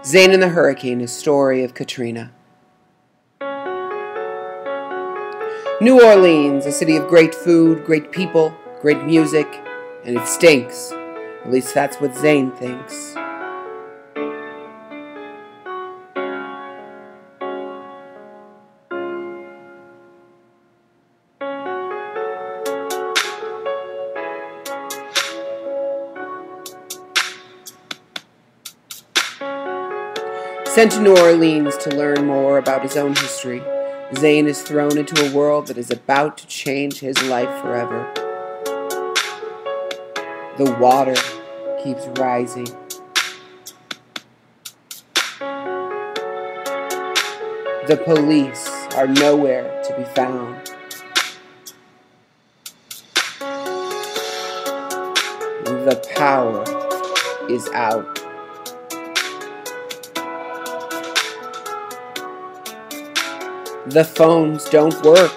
Zane and the Hurricane, a story of Katrina. New Orleans, a city of great food, great people, great music, and it stinks. At least that's what Zane thinks. Sent to New Orleans to learn more about his own history, Zane is thrown into a world that is about to change his life forever. The water keeps rising. The police are nowhere to be found. The power is out. The phones don't work.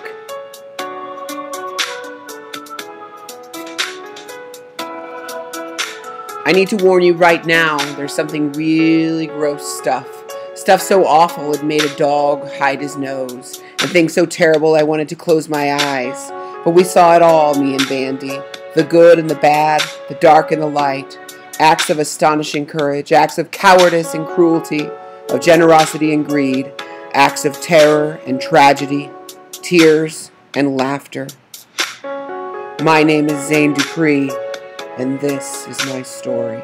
I need to warn you right now, there's something really gross stuff. Stuff so awful it made a dog hide his nose, and things so terrible I wanted to close my eyes. But we saw it all, me and Bandy. The good and the bad, the dark and the light. Acts of astonishing courage, acts of cowardice and cruelty, of generosity and greed. Acts of terror and tragedy, tears and laughter. My name is Zane Dupree, and this is my story.